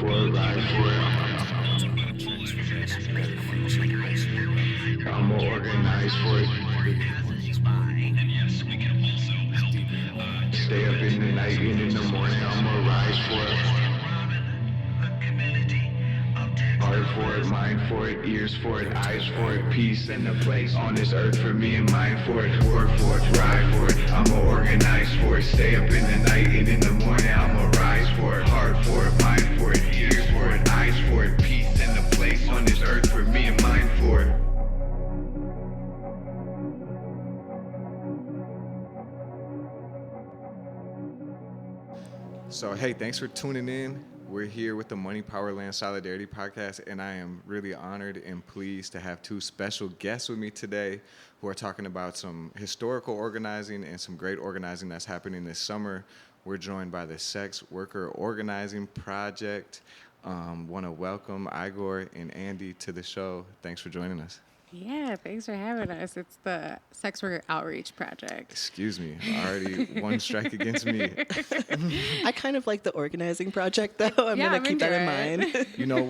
for it, ride for it. I'ma organize for it. Stay up in the night and in the morning, I'ma rise for it. Heart for it, mind for it, ears for it, eyes for it, peace and a place on this earth for me and mine for it, work for it, ride for it, I'ma organize for it, stay up in the night and in the morning, I'ma rise for it, heart for it, mind for it, ears for it, eyes for it, peace and a place on this earth for me and mine for it. So, hey, thanks for tuning in. We're here with the Money, Power, Land Solidarity podcast, and I am really honored and pleased to have two special guests with me today who are talking about some historical organizing and some great organizing that's happening this summer. We're joined by the Sex Worker Organizing Project. Want to welcome Aegor and Andi to the show. Thanks for joining us. Yeah, thanks for having us. It's the Sex Worker Outreach Project. Excuse me, already one strike against me. I kind of like the organizing project, though. I'm going to keep that in mind. You know,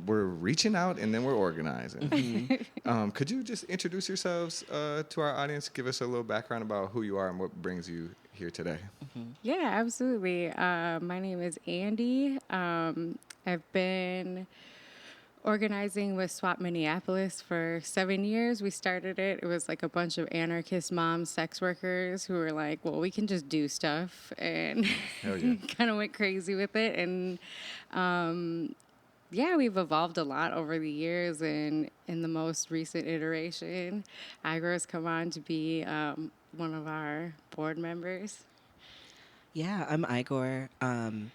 we're reaching out and then we're organizing. Mm-hmm. Could you just introduce yourselves to our audience? Give us a little background about who you are and what brings you here today. Mm-hmm. Yeah, absolutely. My name is Andi. I've been organizing with SWOP Minneapolis for 7 years. We started it. It was like a bunch of anarchist moms, sex workers who were like, well, we can just do stuff, and kind of went crazy with it. And yeah, we've evolved a lot over the years. And in the most recent iteration, Aegor has come on to be one of our board members. Yeah, I'm Aegor, and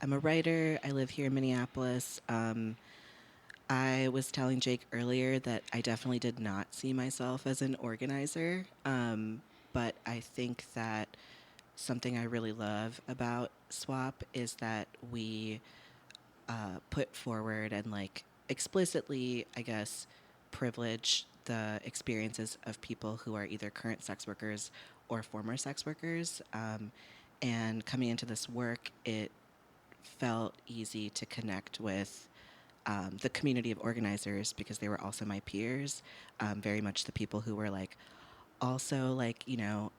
I'm a writer. I live here in Minneapolis. I was telling Jake earlier that I definitely did not see myself as an organizer, but I think that something I really love about SWOP is that we put forward and like explicitly, I guess, privilege the experiences of people who are either current sex workers or former sex workers. And coming into this work, it felt easy to connect with the community of organizers because they were also my peers, very much the people who were like also like, you know,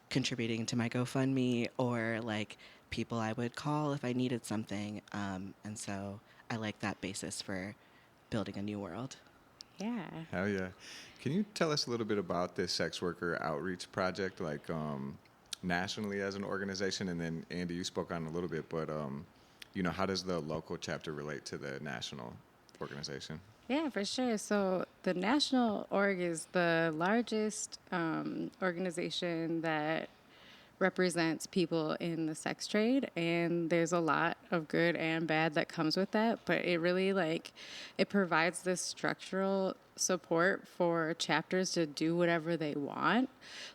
contributing to my GoFundMe or like people I would call if I needed something. And so I like that basis for building a new world. Yeah. Hell yeah. Can you tell us a little bit about this sex worker outreach project, like nationally as an organization? And then Andi, you spoke on it a little bit, but you know, how does the local chapter relate to the national organization? Yeah, for sure. So the National Org is the largest organization that represents people in the sex trade, and there's a lot of good and bad that comes with that, but it really it provides this structural support for chapters to do whatever they want.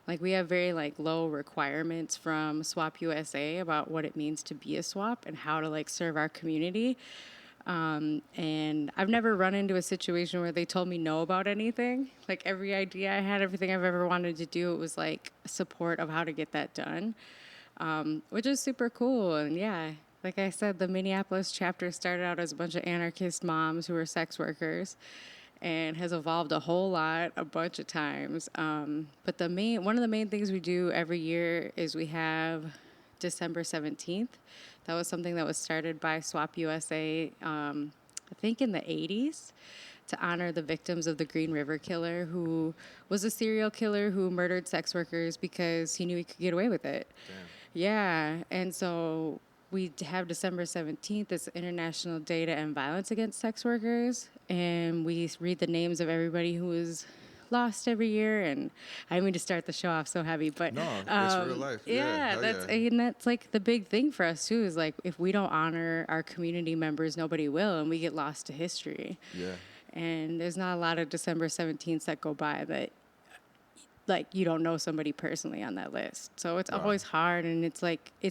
Like we have very low requirements from SWOP USA about what it means to be a SWOP and how to serve our community. And I've never run into a situation where they told me no about anything. Like every idea I had, everything I've ever wanted to do, it was like support of how to get that done, which is super cool. And yeah, like I said, the Minneapolis chapter started out as a bunch of anarchist moms who were sex workers and has evolved a whole lot, a bunch of times. But one of the main things we do every year is we have December 17th. That was something that was started by SWOP USA, I think in the 80s, to honor the victims of the Green River Killer, who was a serial killer who murdered sex workers because he knew he could get away with it. Damn. Yeah, and so we have December 17th. It's International Day to End Violence Against Sex Workers, and we read the names of everybody who was lost every year. And I didn't mean to start the show off so heavy, but no, it's real life. And that's like the big thing for us too, is like if we don't honor our community members, nobody will, and we get lost to history. Yeah. And there's not a lot of December 17th that go by that you don't know somebody personally on that list. So it's always hard, and it's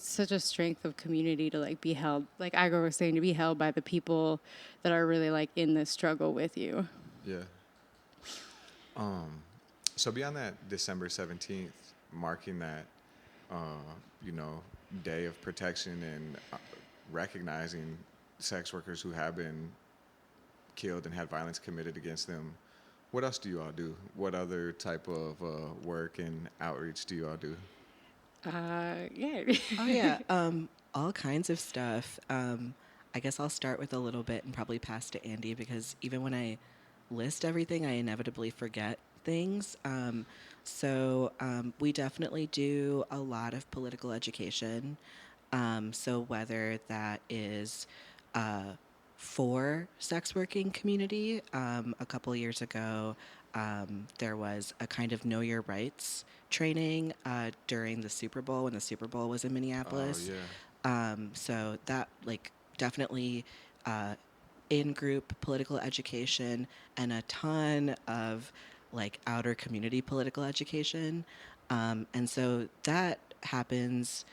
such a strength of community to be held, like Aegor was saying, to be held by the people that are really in this struggle with you. Yeah. So beyond that December 17th, marking that, day of protection and recognizing sex workers who have been killed and had violence committed against them. What else do you all do? What other type of work and outreach do you all do? Yeah. Oh yeah, all kinds of stuff. I guess I'll start with a little bit and probably pass to Andy because even when I list everything, I inevitably forget things. We definitely do a lot of political education. So whether that is for sex working community, a couple of years ago, there was a kind of know your rights training during the Super Bowl when the Super Bowl was in Oh Minneapolis. yeah. So that like definitely in-group political education and a ton of like outer community political education. And so that happens,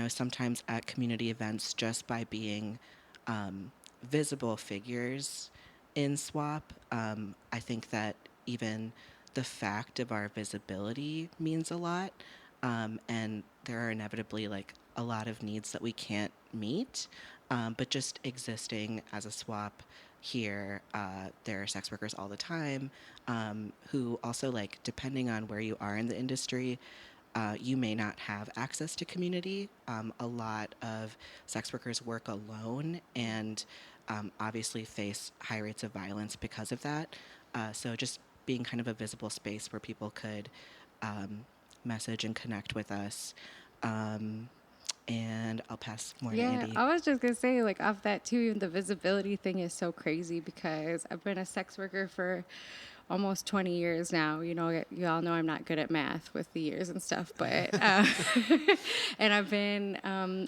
sometimes at community events just by being visible figures in SWOP. I think that even the fact of our visibility means a lot. And there are inevitably like a lot of needs that we can't meet. But just existing as a SWOP here, there are sex workers all the time who also, like, depending on where you are in the industry, you may not have access to community. A lot of sex workers work alone and obviously face high rates of violence because of that. So just being kind of a visible space where people could message and connect with us. And I'll pass more to Yeah, Andy. I was just gonna say, like, off that too, the visibility thing is so crazy because I've been a sex worker for almost 20 years now. You all know I'm not good at math with the years and stuff, but and I've been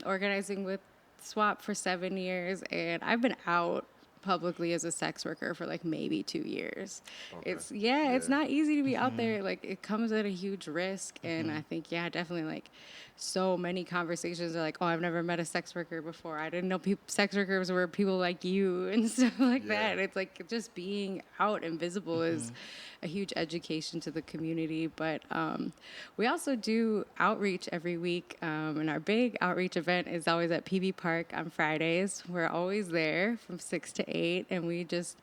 organizing with SWOP for 7 years, and I've been out publicly as a sex worker for like maybe 2 years. Okay. It's Yeah. it's not easy to be out there. Like, it comes at a huge risk, and I think definitely, like, so many conversations are like, oh, I've never met a sex worker before. I didn't know sex workers were people like you and stuff like Yeah. that. It's like just being out and visible is a huge education to the community. But we also do outreach every week, and our big outreach event is always at PB Park on Fridays. We're always there from 6 to 8, and we just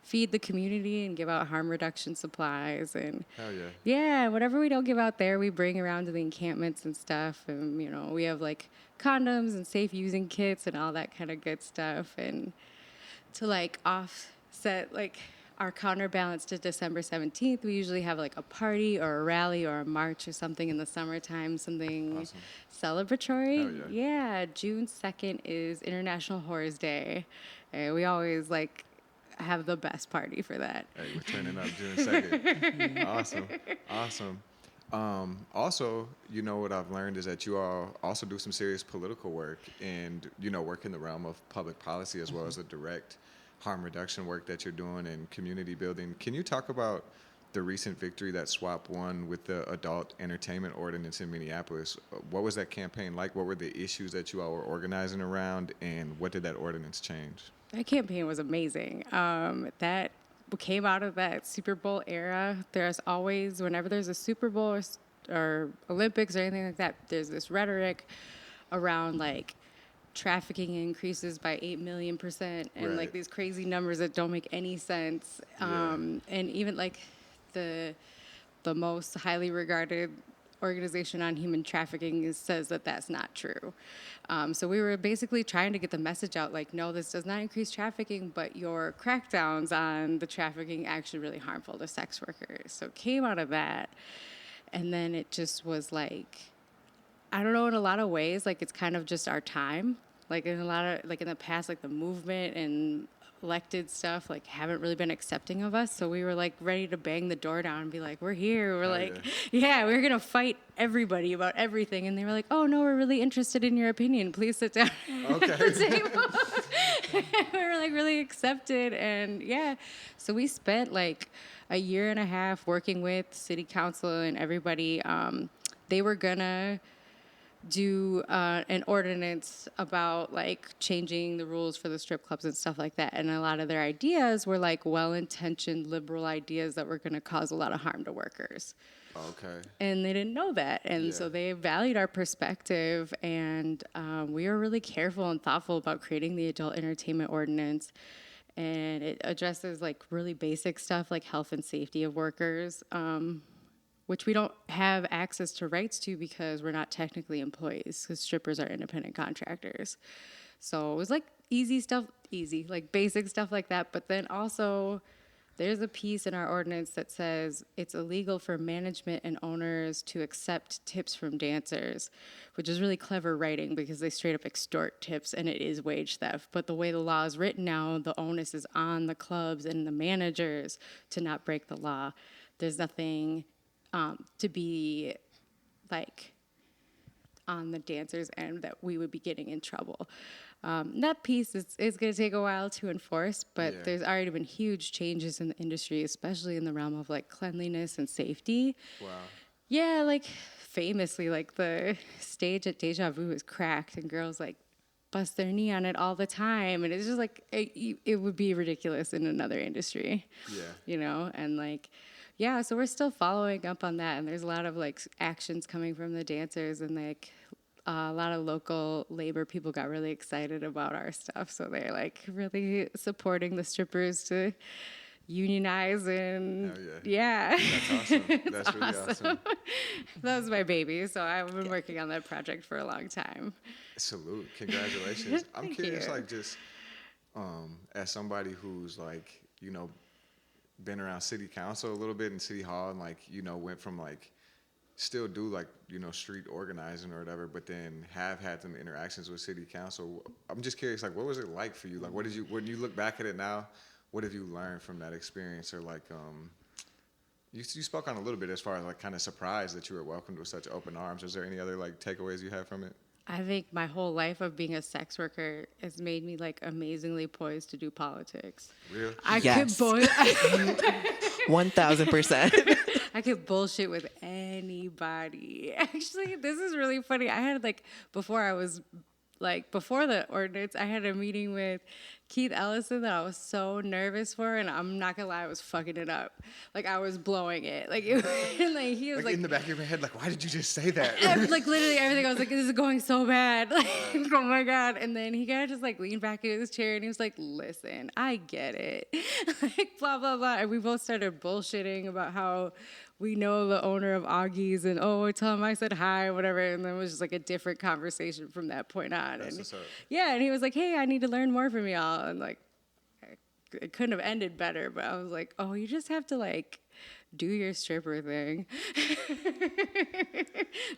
feed the community and give out harm reduction supplies. And Hell yeah. yeah, whatever we don't give out there, we bring around to the encampments and stuff. And, we have like condoms and safe using kits and all that kind of good stuff. And to like offset like our counterbalance to December 17th, we usually have like a party or a rally or a march or something in the summertime, something Awesome. celebratory. Hell yeah. Yeah, June 2nd is International Whores Day. And we always like have the best party for that. Hey, we're turning up June 2nd. Awesome. Also, what I've learned is that you all also do some serious political work and, work in the realm of public policy as well as the direct harm reduction work that you're doing and community building. Can you talk about the recent victory that SWOP won with the adult entertainment ordinance in Minneapolis? What was that campaign like? What were the issues that you all were organizing around, and what did that ordinance change? That campaign was amazing. That came out of that Super Bowl era. There's always, whenever there's a Super Bowl or Olympics or anything like that, there's this rhetoric around like trafficking increases by 8 million%, and Right. like these crazy numbers that don't make any sense. And even like the most highly regarded organization on human trafficking says that that's not true. So we were basically trying to get the message out, like, no, this does not increase trafficking, but your crackdowns on the trafficking actually really harmful to sex workers. So it came out of that. And then it just was like, I don't know, in a lot of ways, like, it's kind of just our time. Like, in a lot of, like, in the past, like, the movement and elected stuff, like, haven't really been accepting of us. So we were, like, ready to bang the door down and be like, we're here. We're like, we're going to fight everybody about everything. And they were like, oh, no, we're really interested in your opinion. Please sit down at the table. We were, like, really accepted. And, so we spent, like, a year and a half working with city council and everybody. They were going to do an ordinance about like changing the rules for the strip clubs and stuff like that. And a lot of their ideas were like well-intentioned liberal ideas that were going to cause a lot of harm to workers. Okay. And they didn't know that. And so Yeah. they valued our perspective. And we were really careful and thoughtful about creating the adult entertainment ordinance. And it addresses like really basic stuff like health and safety of workers, which we don't have access to rights to because we're not technically employees, because strippers are independent contractors. So it was like like basic stuff like that. But then also, there's a piece in our ordinance that says it's illegal for management and owners to accept tips from dancers, which is really clever writing because they straight up extort tips and it is wage theft. But the way the law is written now, the onus is on the clubs and the managers to not break the law. There's nothing to be like on the dancers' end that we would be getting in trouble. That piece is going to take a while to enforce, but Yeah. there's already been huge changes in the industry, especially in the realm of like cleanliness and safety. Wow. Yeah, like famously, like the stage at Deja Vu is cracked and girls like bust their knee on it all the time. And it's just like, it would be ridiculous in another industry, Yeah. and like, yeah, so we're still following up on that. And there's a lot of like actions coming from the dancers and like, a lot of local labor people got really excited about our stuff. So they're like really supporting the strippers to unionize and Hell yeah. That's awesome. It's That's really awesome. That was my baby. So I've been working on that project for a long time. Salute. Congratulations. I'm Thank curious, you. like, just as somebody who's, like, been around city council a little bit and city hall and, like, went from, like, still do, like, street organizing or whatever, but then have had some interactions with city council. I'm just curious, like, what was it like for you? Like, when you look back at it now, what have you learned from that experience? Or, like, you spoke on a little bit as far as, like, kind of surprised that you were welcomed with such open arms. Is there any other, like, takeaways you had from it? I think my whole life of being a sex worker has made me like amazingly poised to do politics. Real? Yes. 1000%. I could bullshit with anybody. Actually, this is really funny. I had before the ordinance, I had a meeting with Keith Ellison that I was so nervous for, and I'm not gonna lie, I was fucking it up. Like I was blowing it. Like, he was like in the back of your head, like, why did you just say that? like literally everything. I was like, this is going so bad. Like, oh my God. And then he kind of just like leaned back in his chair and he was like, listen, I get it. Like blah, blah, blah. And we both started bullshitting about how we know the owner of Augie's and tell him I said hi, whatever. And then it was just like a different conversation from that point on. That's And what's up. yeah, and he was like, hey, I need to learn more from y'all. And like, it couldn't have ended better, but I was like, oh, you just have to like do your stripper thing.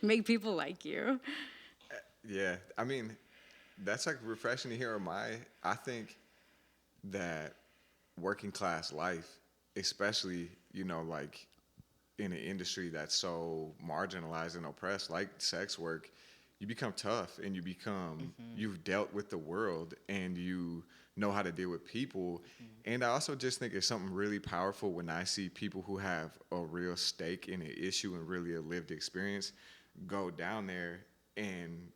Make people like you. Yeah, I mean, that's like refreshing to hear. I think that working class life, especially, like in an industry that's so marginalized and oppressed, like sex work, you become tough and you've dealt with the world and you know how to deal with people. And I also just think it's something really powerful when I see people who have a real stake in an issue and really a lived experience go down there and,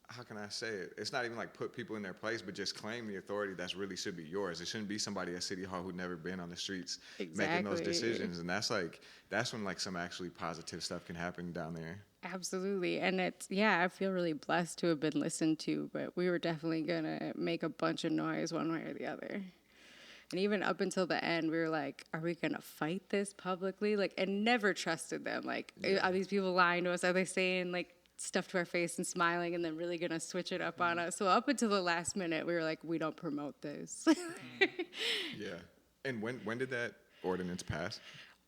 how can I say it? It's not even like put people in their place, but just claim the authority that's really should be yours. It shouldn't be somebody at City Hall who'd never been on the streets making those decisions. And that's when like some actually positive stuff can happen down there. Absolutely. And I feel really blessed to have been listened to, but we were definitely going to make a bunch of noise one way or the other. And even up until the end, we were like, are we going to fight this publicly? Like, and never trusted them. Like, are these people lying to us? Are they saying like stuff to our face and smiling and then really going to switch it up on us? So up until the last minute, we were like, we don't promote this. Yeah. And when did that ordinance pass?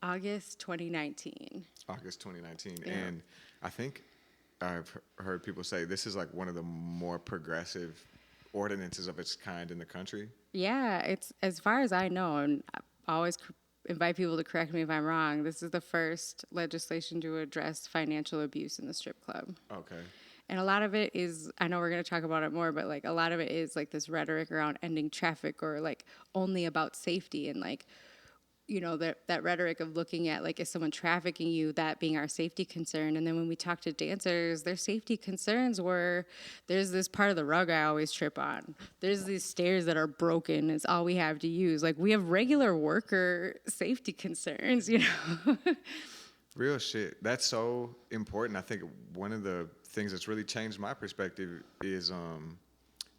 August 2019. August 2019. Yeah. And I think I've heard people say this is like one of the more progressive ordinances of its kind in the country. Yeah, it's as far as I know, and I always invite people to correct me if I'm wrong. This is the first legislation to address financial abuse in the strip club. Okay. And a lot of it is, I know we're going to talk about it more, but like a lot of it is like this rhetoric around ending traffic or like only about safety and like, that rhetoric of looking at like, is someone trafficking you, that being our safety concern. And then when we talk to dancers, their safety concerns were, there's this part of the rug I always trip on. There's these stairs that are broken. It's all we have to use. Like we have regular worker safety concerns, Real shit. That's so important. I think one of the things that's really changed my perspective is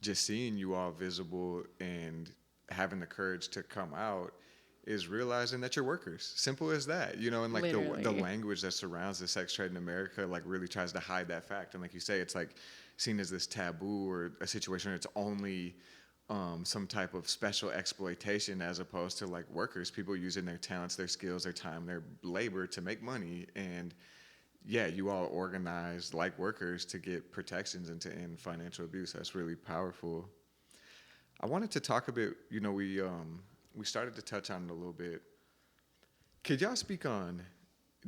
just seeing you all visible and having the courage to come out is realizing that you're workers. Simple as that, you know, and like the Literally. language that surrounds the sex trade in America like really tries to hide that fact. And like you say, it's like seen as this taboo or a situation where it's only some type of special exploitation as opposed to like workers, people using their talents, their skills, their time, their labor to make money. And yeah, you all organize like workers to get protections and to end financial abuse. That's really powerful. I wanted to talk a bit, you know, we started to touch on it a little bit. Could y'all speak on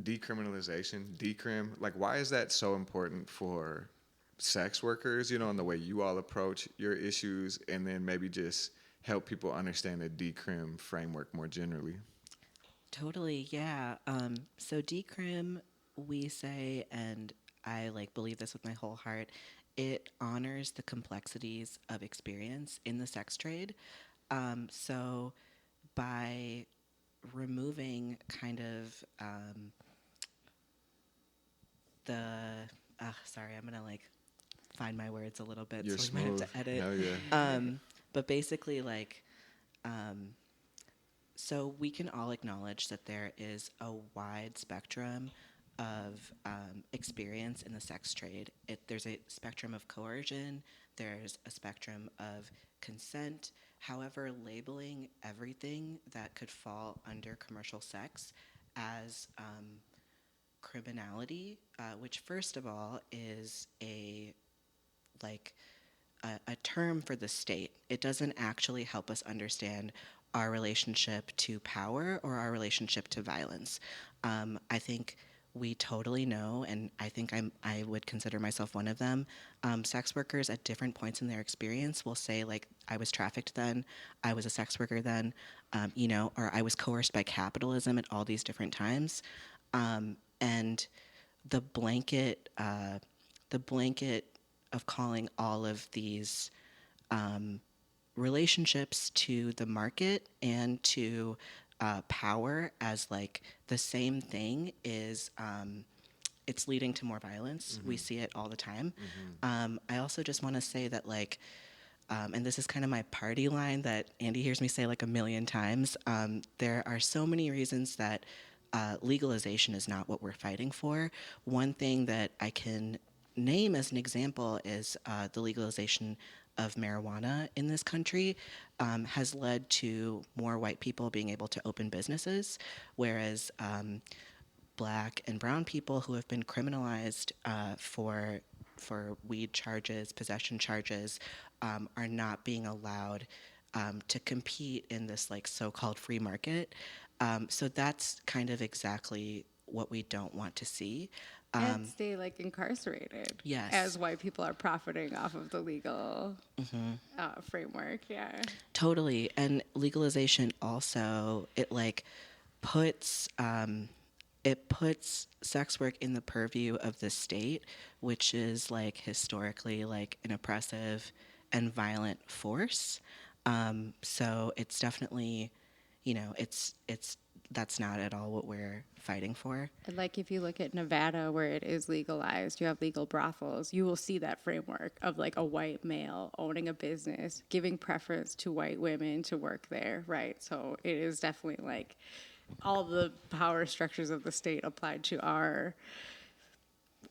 decriminalization, decrim? Like, why is that so important for sex workers, you know, and the way you all approach your issues, and then maybe just help people understand the decrim framework more generally? Totally, yeah. So decrim, we say, and I like believe this with my whole heart, it honors the complexities of experience in the sex trade. So by removing kind of the, sorry, I'm gonna like find my words a little bit, You're so we might have smooth. to edit. Hell yeah. But basically, like, um, so we can all acknowledge that there is a wide spectrum of experience in the sex trade. There's a spectrum of coercion, there's a spectrum of consent. However, labeling everything that could fall under commercial sex as criminality, which first of all is like a term for the state. It doesn't actually help us understand our relationship to power or our relationship to violence. I think we totally know, and I think I would consider myself one of them. Sex workers at different points in their experience will say, like, I was trafficked then, I was a sex worker then, you know, or I was coerced by capitalism at all these different times. And the blanket of calling all of these relationships to the market and to power as like the same thing is it's leading to more violence. We see it all the time. I also just want to say that like and this is kind of my party line that Andy hears me say like a million times. There are so many reasons that legalization is not what we're fighting for. One thing that I can name as an example is the legalization of marijuana in this country has led to more white people being able to open businesses, whereas black and brown people who have been criminalized for weed charges, possession charges, are not being allowed to compete in this like so-called free market. So that's kind of exactly what we don't want to see. And stay like incarcerated. Yes. As white people are profiting off of the legal framework. Yeah. Totally. And legalization also, it like puts it puts sex work in the purview of the state, which is like historically like an oppressive and violent force. So it's definitely, you know, it's that's not at all what we're fighting for. And like if you look at Nevada where it is legalized, you have legal brothels, you will see that framework of like a white male owning a business, giving preference to white women to work there, right? So it is definitely like all the power structures of the state applied to our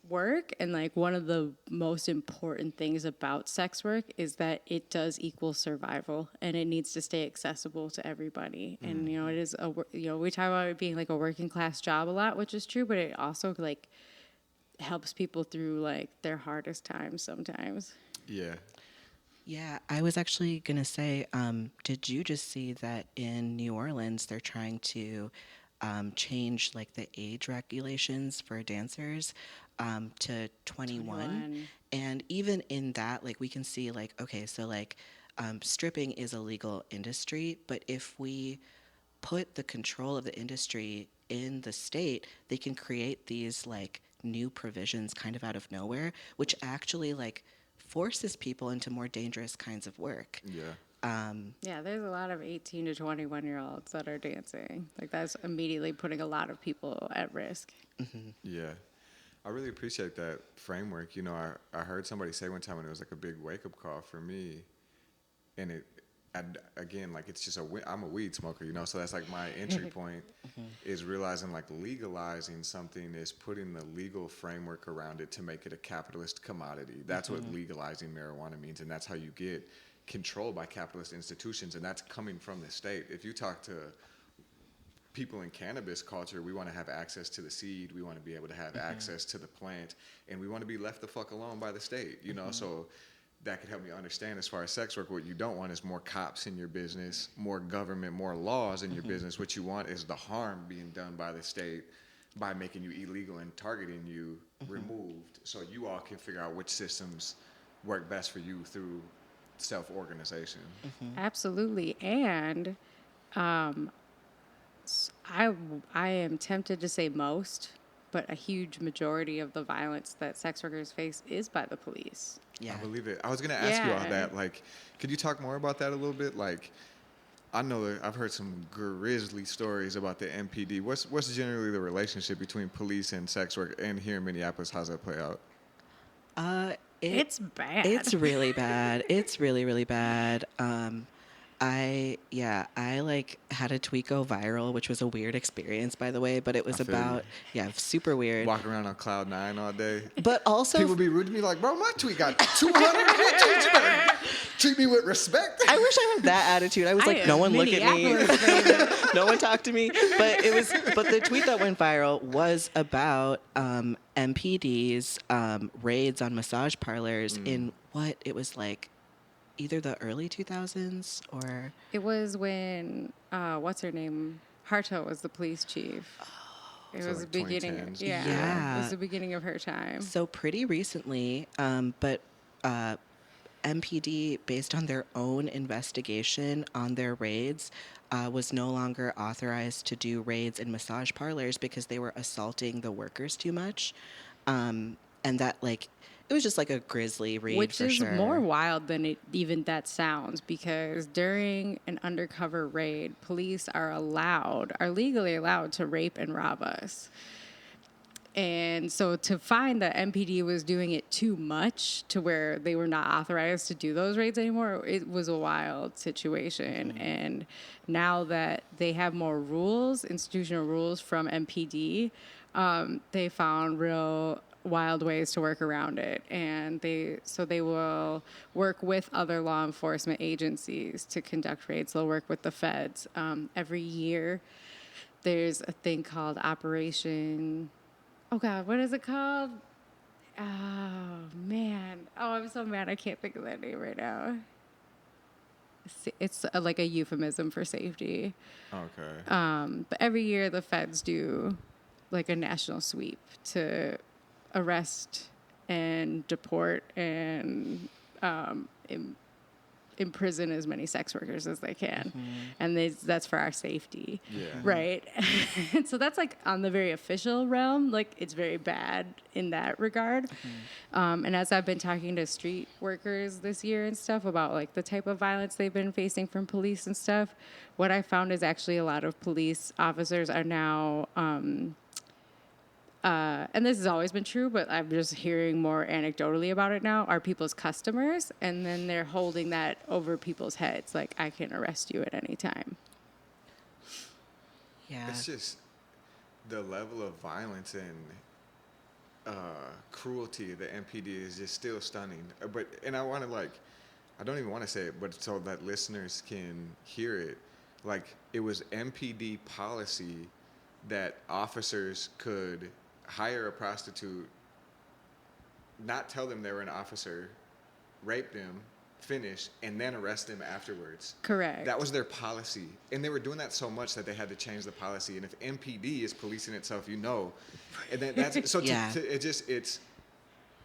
work. And like one of the most important things about sex work is that it does equal survival and it needs to stay accessible to everybody. And you know, it is we talk about it being like a working class job a lot, which is true, but it also like helps people through like their hardest times sometimes. Yeah. Yeah, I was actually going to say, did you just see that in New Orleans they're trying to change like the age regulations for dancers to 21? And even in that, like we can see like, okay, so like stripping is a legal industry, but if we put the control of the industry in the state, they can create these like new provisions kind of out of nowhere, which actually like forces people into more dangerous kinds of work. Yeah. Yeah, there's a lot of 18 to 21-year-olds that are dancing. Like, that's immediately putting a lot of people at risk. Yeah. I really appreciate that framework. You know, I heard somebody say one time, and it was like a big wake-up call for me. And again, like, it's just I'm a weed smoker, you know, so that's like my entry point is realizing like legalizing something is putting the legal framework around it to make it a capitalist commodity. That's what legalizing marijuana means, and that's how you get control by capitalist institutions, and that's coming from the state. If you talk to people in cannabis culture, we want to have access to the seed, we want to be able to have access to the plant, and we want to be left the fuck alone by the state, you know. So that could help me understand, as far as sex work, what you don't want is more cops in your business, more government, more laws in your business. What you want is the harm being done by the state by making you illegal and targeting you removed, so you all can figure out which systems work best for you through self-organization. Absolutely. And I am tempted to say most, but a huge majority of the violence that sex workers face is by the police. Yeah. I believe it. I was going to ask you all Yeah. that. Like, could you talk more about that a little bit? Like, I know that I've heard some grisly stories about the MPD. What's generally the relationship between police and sex work? And here in Minneapolis, how's that play out? It's bad. It's really bad. It's really, really bad. I like had a tweet go viral, which was a weird experience, by the way, but it was I feel about, super weird. Walking around on cloud nine all day. But also, People be rude to me like, bro, my tweet got 200 retweets. You better treat me with respect. I wish I had that attitude. I was like, no one look at me. No one talk to me. But the tweet that went viral was about MPD's raids on massage parlors in it was like either the early 2000s or... It was when, what's her name? Harto was the police chief. It So was like the beginning. 2010s. Yeah. It was the beginning of her time. So pretty recently, but MPD, based on their own investigation on their raids, was no longer authorized to do raids in massage parlors because they were assaulting the workers too much. And that, like, it was just like a grisly read, Which for is sure. more wild than even that sounds, because during an undercover raid, police are legally allowed to rape and rob us. And so to find that MPD was doing it too much to where they were not authorized to do those raids anymore, it was a wild situation. And now that they have more rules, institutional rules from MPD, they found real wild ways to work around it, and they will work with other law enforcement agencies to conduct raids. They'll work with the feds. Every year there's a thing called Operation, oh god, what is it called? Oh man, I'm so mad I can't think of that name right now. It's like a euphemism for safety. Okay. But every year the feds do like a national sweep to arrest and deport and imprison as many sex workers as they can. And that's for our safety. Yeah. Right? And so that's like on the very official realm, like it's very bad in that regard. And as I've been talking to street workers this year and stuff about like the type of violence they've been facing from police and stuff, what I found is actually a lot of police officers are now and this has always been true, but I'm just hearing more anecdotally about it now, are people's customers, and then they're holding that over people's heads, like, I can arrest you at any time. Yeah. It's just the level of violence and cruelty of the MPD is just still stunning. And I want to, like, I don't even want to say it, but so that listeners can hear it. Like, it was MPD policy that officers could hire a prostitute, not tell them they were an officer, rape them, finish, and then arrest them afterwards. Correct. That was their policy. And they were doing that so much that they had to change the policy. And if MPD is policing itself, you know. And then that's so Yeah. it's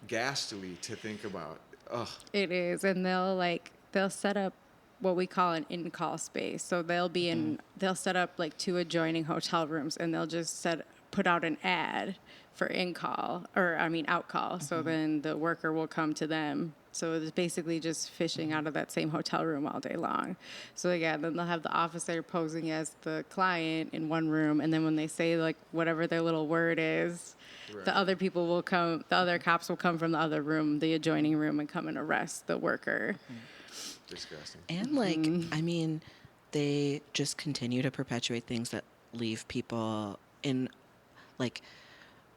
ghastly to think about. Ugh. It is, and they'll set up what we call an in-call space. So they'll set up like 2 adjoining hotel rooms, and they'll just put out an ad for in-call, out-call. So then the worker will come to them So it's basically just fishing out of that same hotel room all day long. So again, then they'll have the officer posing as the client in one room, and then when they say like whatever their little word is, Right. the other people will come, the other cops will come from the other room, the adjoining room, and come and arrest the worker. Disgusting. And like, I mean, they just continue to perpetuate things that leave people in like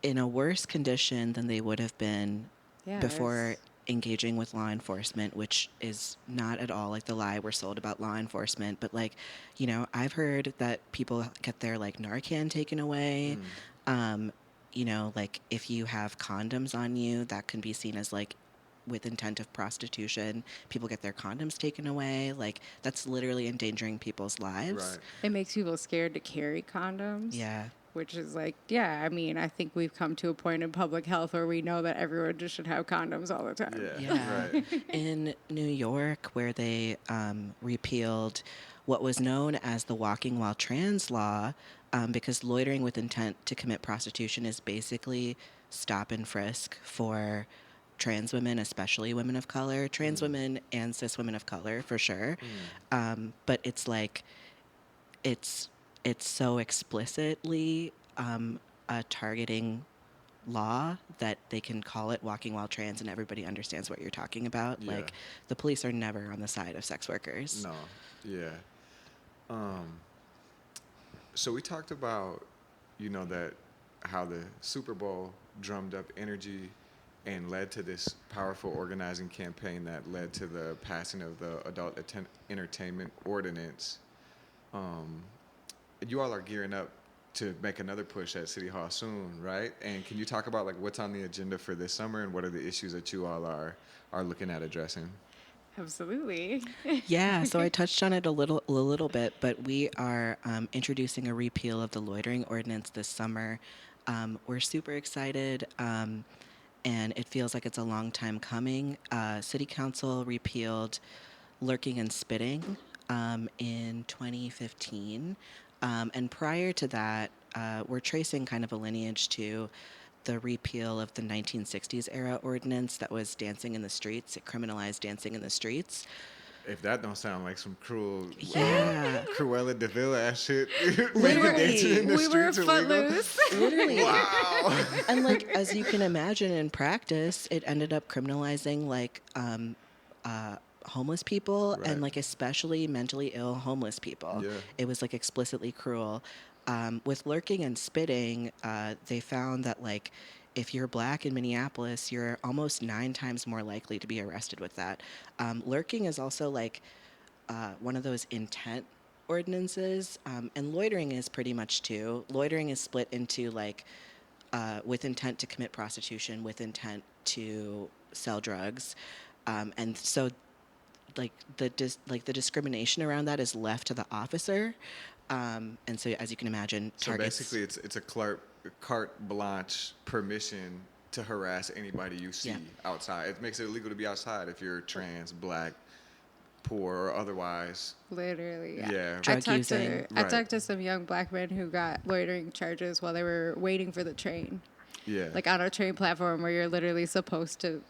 in a worse condition than they would have been Yeah, before it's- engaging with law enforcement, which is not at all like the lie we're sold about law enforcement. But like, you know, I've heard that people get their like Narcan taken away. Um, you know, like if you have condoms on you, that can be seen as like with intent of prostitution. People get their condoms taken away. Like that's literally endangering people's lives. Right. It makes people scared to carry condoms. Yeah. Which is like, yeah, I mean, I think we've come to a point in public health where we know that everyone just should have condoms all the time. Yeah. Yeah. Right. In New York, where they repealed what was known as the walking while trans law, because loitering with intent to commit prostitution is basically stop and frisk for trans women, especially women of color, trans women and cis women of color for sure. But it's like, it's so explicitly a targeting law that they can call it walking while trans and everybody understands what you're talking about. Yeah. Like the police are never on the side of sex workers. No. Yeah. So we talked about, you know, that how the Super Bowl drummed up energy and led to this powerful organizing campaign that led to the passing of the Adult Entertainment Ordinance. You all are gearing up to make another push at City Hall soon, right? And can you talk about like what's on the agenda for this summer and what are the issues that you all are looking at addressing? Absolutely. Yeah, so I touched on it a little bit, but we are introducing a repeal of the Loitering Ordinance this summer. We're super excited, and it feels like it's a long time coming. City Council repealed lurking and spitting in 2015. And prior to that, we're tracing kind of a lineage to the repeal of the 1960s era ordinance that was dancing in the streets. It criminalized dancing in the streets. If that don't sound like some cruel, Yeah. Cruella de Vil ass shit, Literally. dancing in the We were streets illegal? footloose. Literally. Wow. And like as you can imagine in practice, it ended up criminalizing like homeless people Right. and like especially mentally ill homeless people. Yeah. It was like explicitly cruel. With lurking and spitting, they found that like if you're black in Minneapolis, you're almost 9 times more likely to be arrested with that. Lurking is also like one of those intent ordinances, and loitering is pretty much too. Loitering is split into like with intent to commit prostitution, with intent to sell drugs, and so like the discrimination around that is left to the officer, and so as you can imagine, So targets. basically, it's a carte blanche permission to harass anybody you see Yeah. outside. It makes it illegal to be outside if you're trans, black, poor, or otherwise. Literally. Yeah. Drug I using. Right. talked to some young black men who got loitering charges while they were waiting for the train. Yeah. Like on a train platform where you're literally supposed to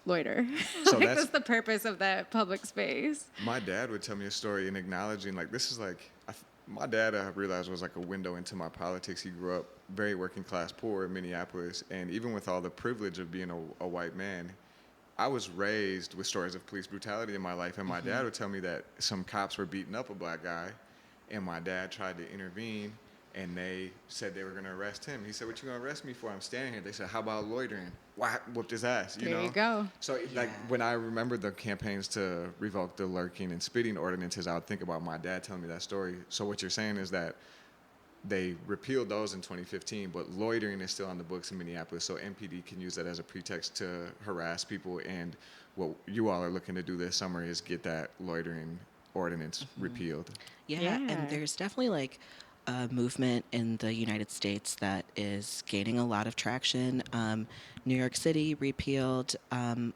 loiter. So like that's- that's the purpose of that public space. My dad would tell me a story in acknowledging, like, this is like, my dad, I realized, was like a window into my politics. He grew up very working class, poor in Minneapolis. And even with all the privilege of being a white man, I was raised with stories of police brutality in my life. And my dad would tell me that some cops were beating up a black guy. And my dad tried to intervene. And they said they were going to arrest him. He said, "What you going to arrest me for? I'm standing here." They said, "How about loitering?" Why? Whooped his ass, you There know? you go. So, like, when I remember the campaigns to revoke the lurking and spitting ordinances, I would think about my dad telling me that story. So what you're saying is that they repealed those in 2015, but loitering is still on the books in Minneapolis. So MPD can use that as a pretext to harass people. And what you all are looking to do this summer is get that loitering ordinance repealed. Yeah, Yeah. and there's definitely like a movement in the United States that is gaining a lot of traction. New York City repealed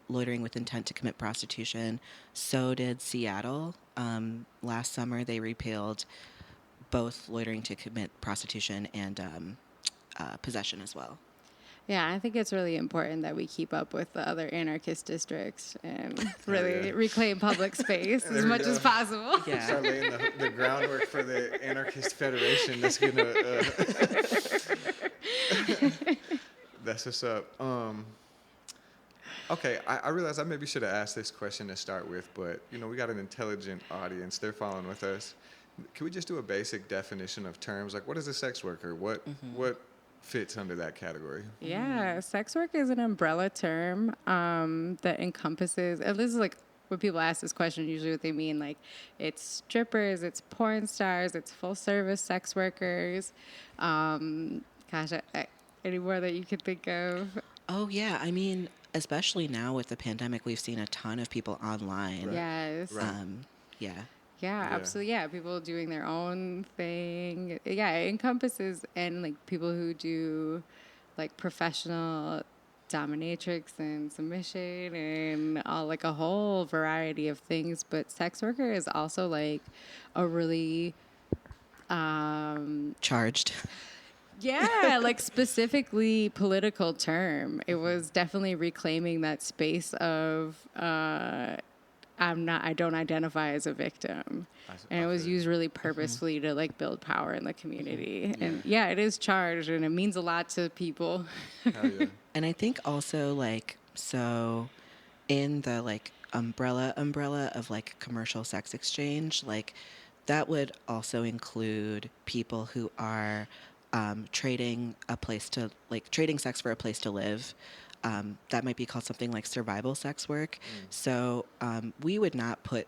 loitering with intent to commit prostitution. So did Seattle. Last summer, they repealed both loitering to commit prostitution and possession as well. Yeah, I think it's really important that we keep up with the other anarchist districts and really yeah. reclaim public space There as we much go. as possible. Yeah. Start laying the groundwork for the anarchist federation. That's gonna. That's what's up. Okay, I realize I maybe should have asked this question to start with, but we got an intelligent audience. They're following with us. Can we just do a basic definition of terms? Like, what is a sex worker? What fits under that category? Yeah, sex work is an umbrella term that encompasses, and this is like when people ask this question, usually what they mean, like it's strippers, it's porn stars, it's full service sex workers. Any more that you could think of? Oh, yeah. I mean, especially now with the pandemic, we've seen a ton of people online. Right. Yes. Right. Yeah. Yeah, Yeah. absolutely. Yeah, people doing their own thing. Yeah, it encompasses and like people who do like professional dominatrix and submission and all like a whole variety of things. But sex worker is also like a really Charged. yeah, like specifically political term. It was definitely reclaiming that space of I don't identify as a victim. And it was used really purposefully to like build power in the community. And yeah, it is charged and it means a lot to people. Hell yeah. And I think also like, so in the like umbrella of like commercial sex exchange, like that would also include people who are trading sex for a place to live. That might be called something like survival sex work. So we would not put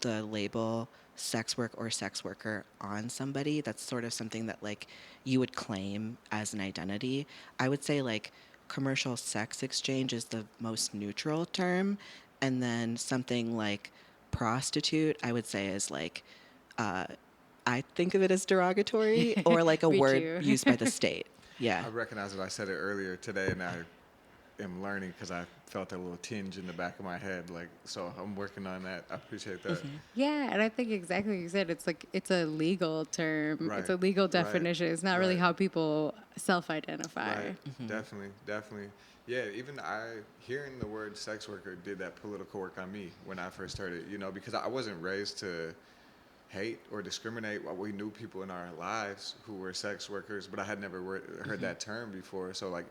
the label sex work or sex worker on somebody. That's sort of something that like you would claim as an identity. I would say like commercial sex exchange is the most neutral term. And then something like prostitute, I would say is like, I think of it as derogatory or like a Me word too. used by the state. Yeah. I recognize that I said it earlier today, and I am learning because I felt a little tinge in the back of my head. Like, so I'm working on that. I appreciate that. Yeah, and I think exactly what you said. It's like it's a legal term. Right, It's a legal right, definition. It's not really right. how people self-identify. Right. Definitely. Yeah, even hearing the word sex worker did that political work on me when I first heard it, because I wasn't raised to hate or discriminate. We knew people in our lives who were sex workers, but I had never heard that term before. So like,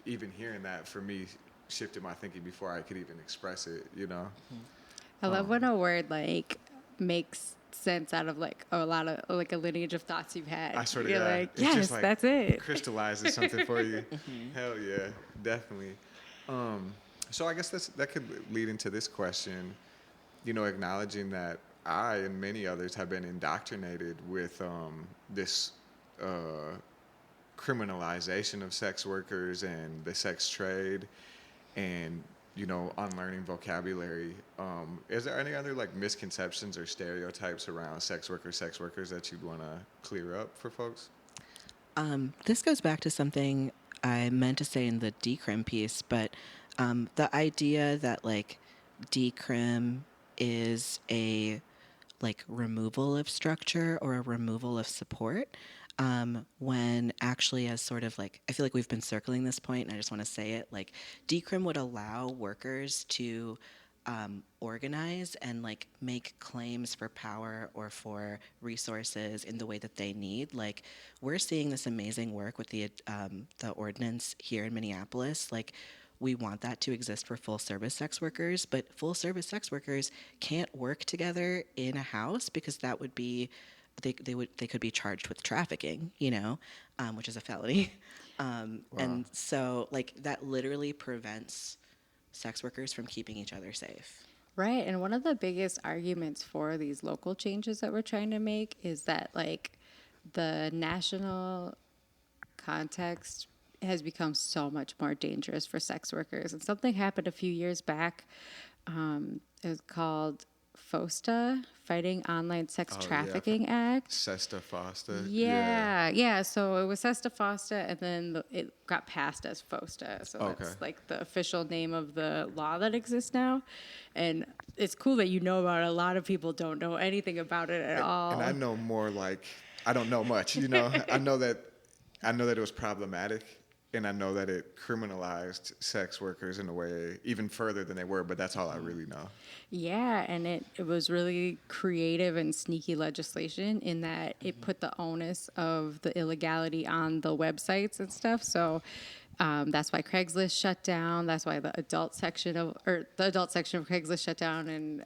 even hearing that for me shifted my thinking before I could even express it, I love when a word like makes sense out of like a lot of like a lineage of thoughts you've had. I swear to You're God, like, it's yes, just like that's it. crystallizes something for you. Hell yeah, definitely. So I guess that could lead into this question, acknowledging that I and many others have been indoctrinated with this criminalization of sex workers and the sex trade, and unlearning vocabulary. Is there any other like misconceptions or stereotypes around sex workers that you'd want to clear up for folks? This goes back to something I meant to say in the decrim piece, but the idea that like decrim is a like removal of structure or a removal of support, when actually as sort of like, I feel like we've been circling this point and I just want to say it, like decrim would allow workers to organize and like make claims for power or for resources in the way that they need. Like we're seeing this amazing work with the ordinance here in Minneapolis. Like we want that to exist for full service sex workers, but full service sex workers can't work together in a house because that would be they could be charged with trafficking, which is a felony. And so like that literally prevents sex workers from keeping each other safe. Right. And one of the biggest arguments for these local changes that we're trying to make is that like the national context has become so much more dangerous for sex workers. And something happened a few years back. It was called FOSTA, Fighting Online Sex Trafficking Act. SESTA FOSTA. Yeah. So it was SESTA FOSTA, and then it got passed as FOSTA. So that's like the official name of the law that exists now. And it's cool that you know about it. A lot of people don't know anything about it at all. And I know more like, I don't know much, I know that it was problematic and I know that it criminalized sex workers in a way even further than they were, but that's all I really know. Yeah, and it was really creative and sneaky legislation in that it put the onus of the illegality on the websites and stuff. So that's why Craigslist shut down. That's why the adult section of Craigslist shut down, and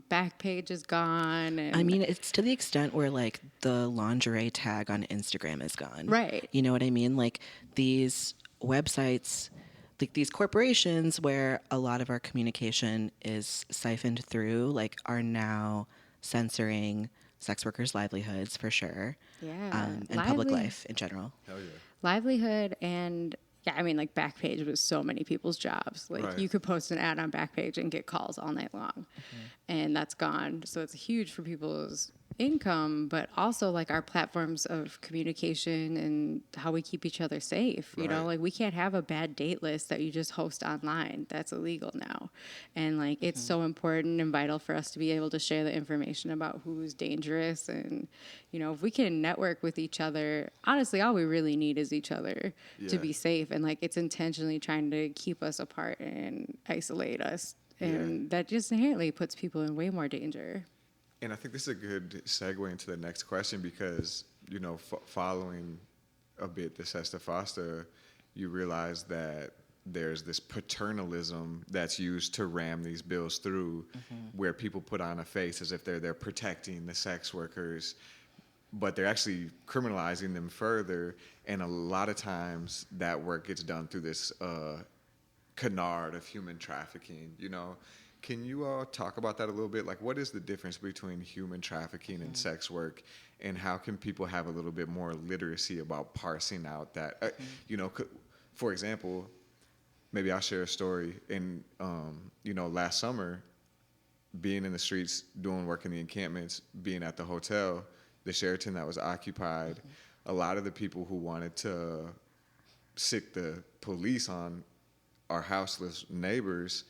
Backpage is gone. And I mean, it's to the extent where like the lingerie tag on Instagram is gone. Right. You know what I mean? Like these websites, like these corporations where a lot of our communication is siphoned through, like are now censoring sex workers' livelihoods for sure. Yeah. And public life in general. Hell yeah. livelihood and yeah, I mean, like Backpage was so many people's jobs. Like Right. you could post an ad on Backpage and get calls all night long, and that's gone. So it's huge for people's income, but also like our platforms of communication and how we keep each other safe. You know, Right. like we can't have a bad date list that you just host online. That's illegal now, and like it's so important and vital for us to be able to share the information about who's dangerous. And you know, if we can network with each other, honestly, all we really need is each other to Yeah. be safe. And like it's intentionally trying to keep us apart and isolate us, and that just inherently puts people in way more danger. And I think this is a good segue into the next question because, you know, following a bit this Hester Foster, you realize that there's this paternalism that's used to ram these bills through where people put on a face as if they're there protecting the sex workers, but they're actually criminalizing them further. And a lot of times that work gets done through this canard of human trafficking, you know. Can you all talk about that a little bit? Like, what is the difference between human trafficking and sex work, and how can people have a little bit more literacy about parsing out that, you know, for example, maybe I'll share a story. In, you know, last summer, being in the streets, doing work in the encampments, being at the hotel, the Sheraton that was occupied, a lot of the people who wanted to sick the police on our houseless neighbors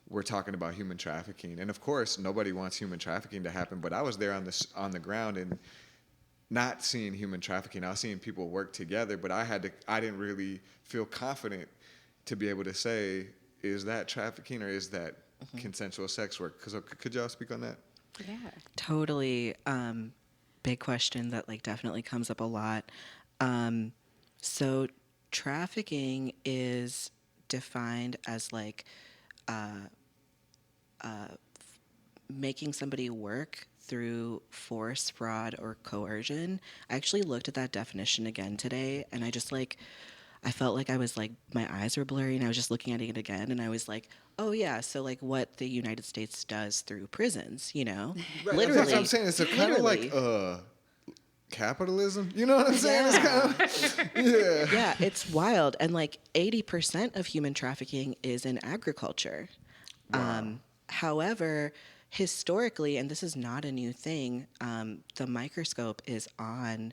we're talking about human trafficking. And of course, nobody wants human trafficking to happen, but I was there on the ground and not seeing human trafficking. I was seeing people work together, but I didn't really feel confident to be able to say, is that trafficking or is that consensual sex work? Could y'all speak on that? Yeah. Totally. Big question that like definitely comes up a lot. So trafficking is defined as like making somebody work through force, fraud, or coercion. I actually looked at that definition again today, and I felt like I was like, my eyes were blurry, and I was just looking at it again, and I was like, oh yeah, so like what the United States does through prisons, you know? Right, Literally. that's what I'm saying. It's kind of like capitalism. You know what I'm saying? It's kind of, yeah. Yeah, it's wild. And like 80% of human trafficking is in agriculture. Wow. However, historically, and this is not a new thing, the microscope is on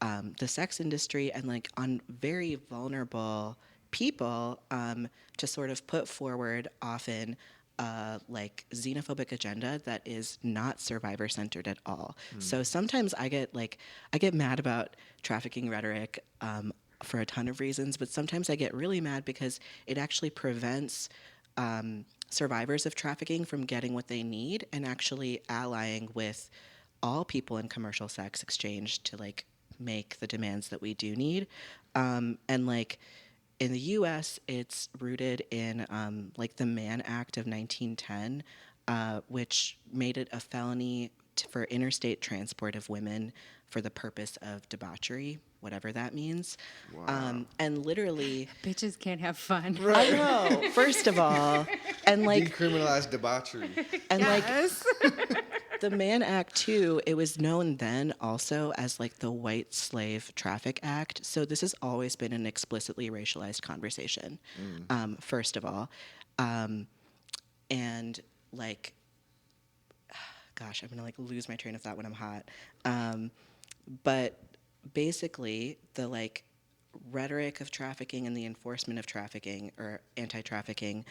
the sex industry and like on very vulnerable people to sort of put forward often like xenophobic agenda that is not survivor centered at all. So sometimes I get mad about trafficking rhetoric for a ton of reasons, but sometimes I get really mad because it actually prevents survivors of trafficking from getting what they need and actually allying with all people in commercial sex exchange to like make the demands that we do need. And like in the U.S., it's rooted in like the Mann Act of 1910, which made it a felony for interstate transport of women for the purpose of debauchery, whatever that means. Wow. And literally, Bitches can't have fun. I know, first of all, and like, Decriminalize debauchery. and Yes. like the Mann Act too, it was known then also as like the White Slave Traffic Act. So this has always been an explicitly racialized conversation, first of all. And like, gosh, I'm gonna like lose my train of thought when I'm hot. But basically, the like rhetoric of trafficking and the enforcement of trafficking or anti-trafficking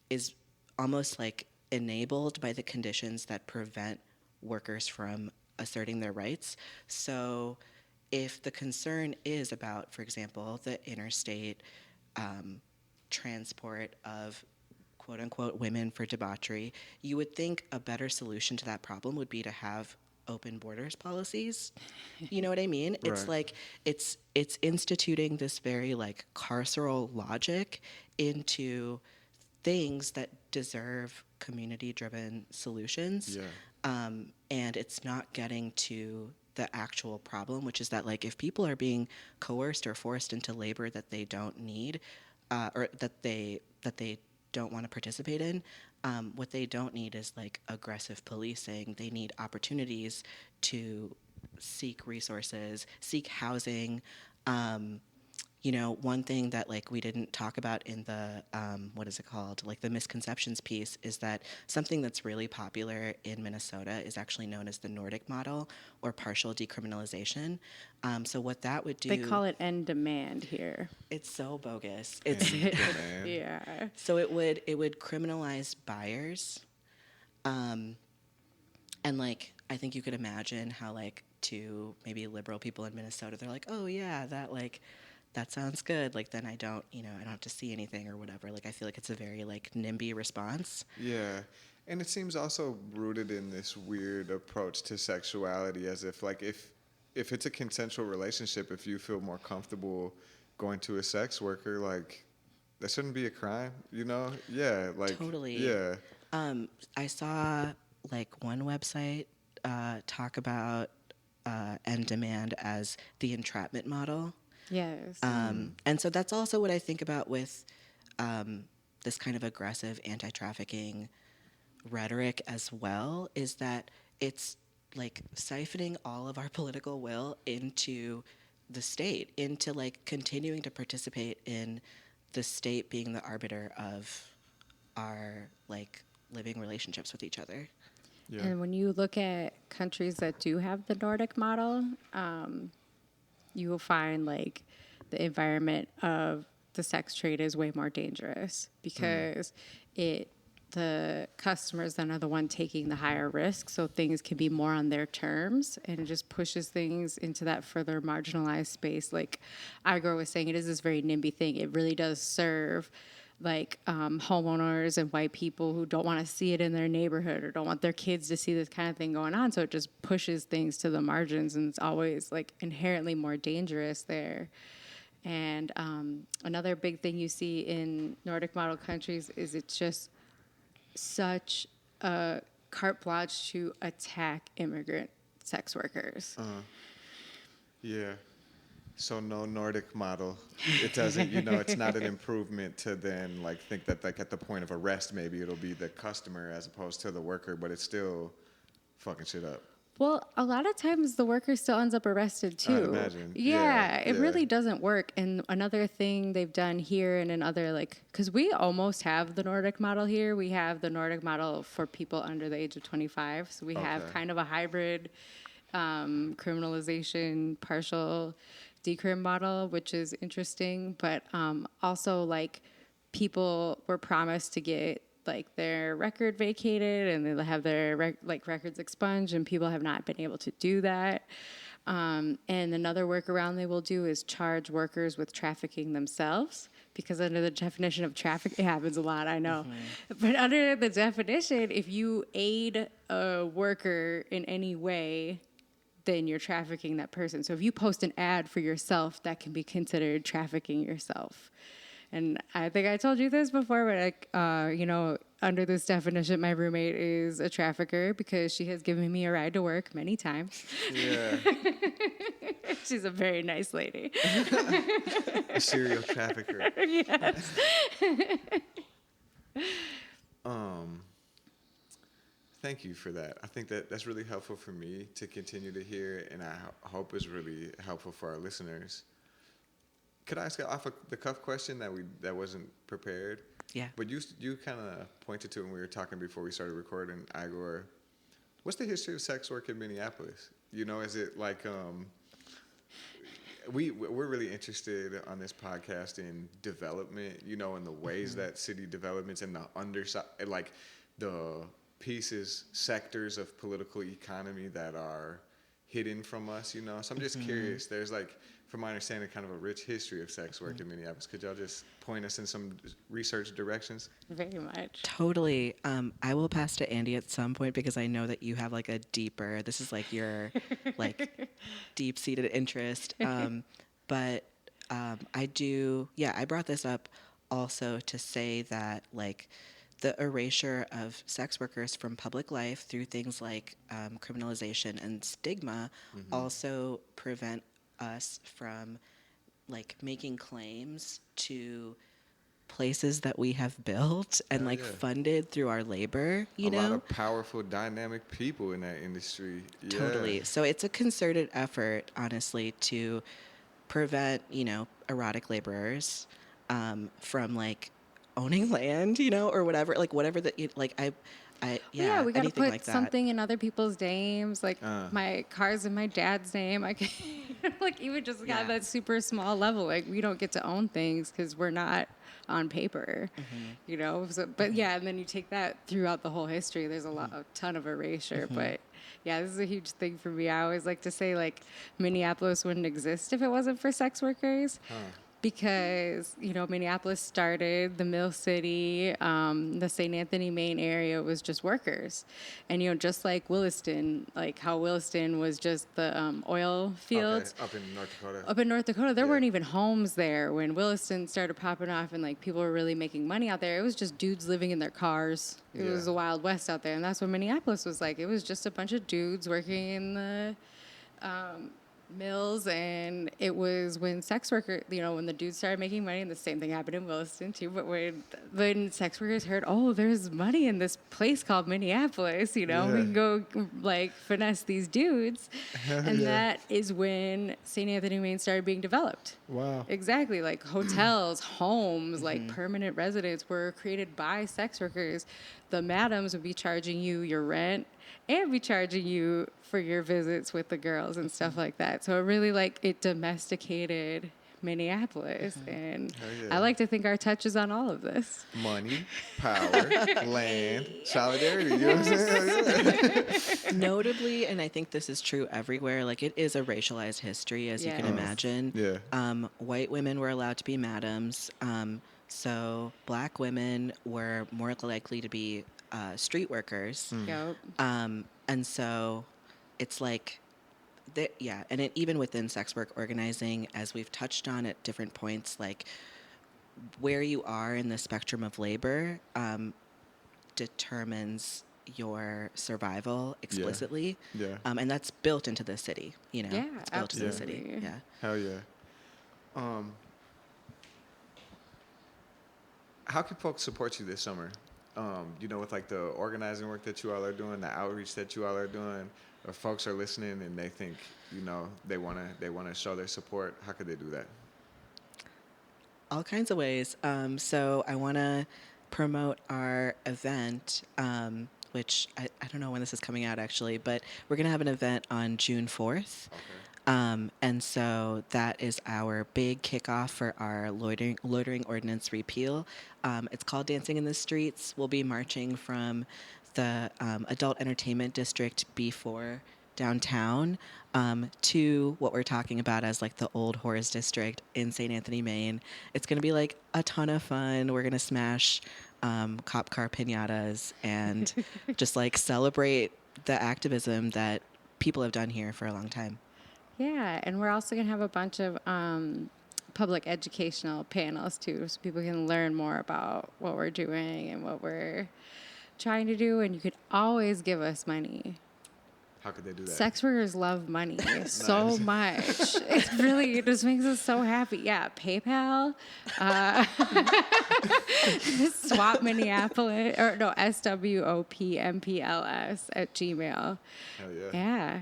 is almost like enabled by the conditions that prevent workers from asserting their rights. So if the concern is about, for example, the interstate transport of quote unquote women for debauchery, you would think a better solution to that problem would be to have open borders policies. You know what I mean? It's Right. like it's instituting this very like carceral logic into things that deserve community driven solutions. Yeah. And it's not getting to the actual problem, which is that like if people are being coerced or forced into labor that they don't need, or that they don't want to participate in, what they don't need is like aggressive policing. They need opportunities to seek resources, seek housing. You know, one thing that like we didn't talk about in the what is it called, like the Misconceptions piece, is that something that's really popular in Minnesota is actually known as the Nordic model or partial decriminalization. So what that would do, They call it end demand here. it's so bogus. It's Man. Yeah. so it would criminalize buyers, and like I think you could imagine how like to maybe liberal people in Minnesota, they're like, oh yeah, that sounds good. Like then I don't have to see anything or whatever. Like I feel like it's a very like NIMBY response. Yeah. And it seems also rooted in this weird approach to sexuality, as if like if it's a consensual relationship, if you feel more comfortable going to a sex worker, like that shouldn't be a crime, you know? Yeah, like Totally. Yeah. I saw like one website talk about end demand as the entrapment model. Yes. And so that's also what I think about with this kind of aggressive anti-trafficking rhetoric as well, is that it's like siphoning all of our political will into the state, into like continuing to participate in the state being the arbiter of our like living relationships with each other. Yeah. And when you look at countries that do have the Nordic model, you will find like the environment of the sex trade is way more dangerous because the customers then are the one taking the higher risk, so things can be more on their terms, and it just pushes things into that further marginalized space. Like Aegor was saying, it is this very NIMBY thing. It really does serve like homeowners and white people who don't want to see it in their neighborhood or don't want their kids to see this kind of thing going on. So it just pushes things to the margins, and it's always like inherently more dangerous there. And another big thing you see in Nordic model countries is it's just such a carte blanche to attack immigrant sex workers. Yeah. So no Nordic model. It doesn't, it's not an improvement to then like think that like at the point of arrest maybe it'll be the customer as opposed to the worker, but it's still fucking shit up. Well, a lot of times the worker still ends up arrested too. I'd imagine. Yeah, it Yeah. really doesn't work. And another thing they've done here and in other because we almost have the Nordic model here. We have the Nordic model for people under the age of 25. So we have Okay. kind of a hybrid criminalization, partial decrim model, which is interesting. But also like people were promised to get like their record vacated and they'll have their records expunged, and people have not been able to do that. And another workaround they will do is charge workers with trafficking themselves, because under the definition of traffic, it happens a lot, I know. But under the definition, if you aid a worker in any way, then you're trafficking that person. So if you post an ad for yourself, that can be considered trafficking yourself. And I think I told you this before, but under this definition, my roommate is a trafficker because she has given me a ride to work many times. Yeah. She's a very nice lady. A serial trafficker. Yes. Thank you for that. I think that's really helpful for me to continue to hear, and I hope is really helpful for our listeners. Could I ask an off-the-cuff question that wasn't prepared? Yeah. But you kind of pointed to it when we were talking before we started recording, Aegor. What's the history of sex work in Minneapolis? Is it like we're really interested on this podcast in development, in the ways that city developments and the underside, like the pieces, sectors of political economy that are hidden from us, you know. So I'm just curious. There's like, from my understanding, kind of a rich history of sex work in Minneapolis. Could y'all just point us in some research directions? Very much. Totally. I will pass to Andy at some point because I know that you have like a deeper, this is like your like deep seated interest. But I do, yeah, I brought this up also to say that like the erasure of sex workers from public life through things like criminalization and stigma also prevent us from like making claims to places that we have built and like funded through our labor, you know? A lot of powerful, dynamic people in that industry. Yeah. Totally. So it's a concerted effort, honestly, to prevent, you know, erotic laborers from like owning land, you know, or whatever, like whatever that, like Yeah, we got to anything put like that. something in other people's names. Like my car's in my dad's name. I can like even just got that super small level. Like we don't get to own things because we're not on paper, you know. So, but yeah, and then you take that throughout the whole history. There's a ton of erasure. But yeah, this is a huge thing for me. I always like to say like Minneapolis wouldn't exist if it wasn't for sex workers. Because, you know, Minneapolis started, the Mill City, the St. Anthony, Maine area was just workers. And, you know, just like Williston, like how Williston was just the oil fields. Okay, up in North Dakota. Up in North Dakota, there weren't even homes there when Williston started popping off and, like, people were really making money out there. It was just dudes living in their cars. It was the Wild West out there. And that's what Minneapolis was like. It was just a bunch of dudes working in the mills, and it was when sex workers, you know, when the dudes started making money, and the same thing happened in Williston too, but when sex workers heard, oh, there's money in this place called Minneapolis, you know, we can go like finesse these dudes, and that is when St. Anthony, Maine started being developed. Wow. Exactly, like hotels, homes, like permanent residents were created by sex workers. The madams would be charging you your rent and be charging you for your visits with the girls and stuff like that. So it really like it domesticated Minneapolis, and I like to think our touch is on all of this. Money, power, land, solidarity. You know what I'm saying? Notably, and I think this is true everywhere, like it is a racialized history, as you can imagine. Yeah. White women were allowed to be madams. So black women were more likely to be street workers. Yep. And so it's like, and even within sex work organizing, as we've touched on at different points, like where you are in the spectrum of labor determines your survival explicitly. Yeah. And that's built into the city, you know? Yeah, it's built into the city. absolutely. Yeah. Hell yeah. How can folks support you this summer? You know, with like the organizing work that you all are doing, the outreach that you all are doing, or folks are listening and they think, you know, they wanna show their support. How could they do that? All kinds of ways. So I want to promote our event, which I don't know when this is coming out actually, but we're going to have an event on June 4th. Okay. And so that is our big kickoff for our loitering ordinance repeal. It's called Dancing in the Streets. We'll be marching from the adult entertainment district B4 downtown to what we're talking about as like the old whores district in St. Anthony, Maine. It's going to be like a ton of fun. We're going to smash cop car piñatas and just like celebrate the activism that people have done here for a long time. Yeah, and we're also going to have a bunch of public educational panels too, so people can learn more about what we're doing and what we're trying to do, and you could always give us money. How could they do that? Sex workers love money so much. It just makes us so happy. Yeah, PayPal, SWOP Minneapolis, or no, SWOPMPLS at Gmail. Hell yeah. Yeah.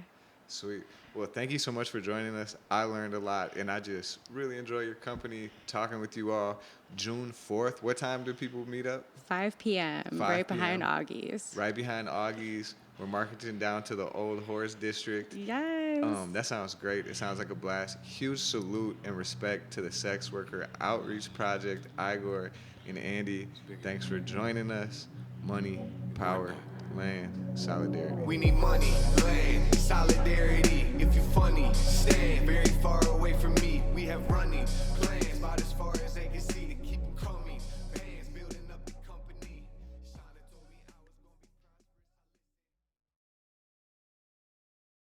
Sweet. Well, thank you so much for joining us. I learned a lot, and I just really enjoy your company, talking with you all. June 4th, what time do people meet up? 5 p.m., 5 right p.m. behind Augie's. Right behind Augie's. We're marketing down to the old horse district. Yes. That sounds great. It sounds like a blast. Huge salute and respect to the Sex Worker Outreach Project, Aegor and Andi. Thanks for joining us. Money, power, land, solidarity. We need money, land, solidarity. If you funny, stand very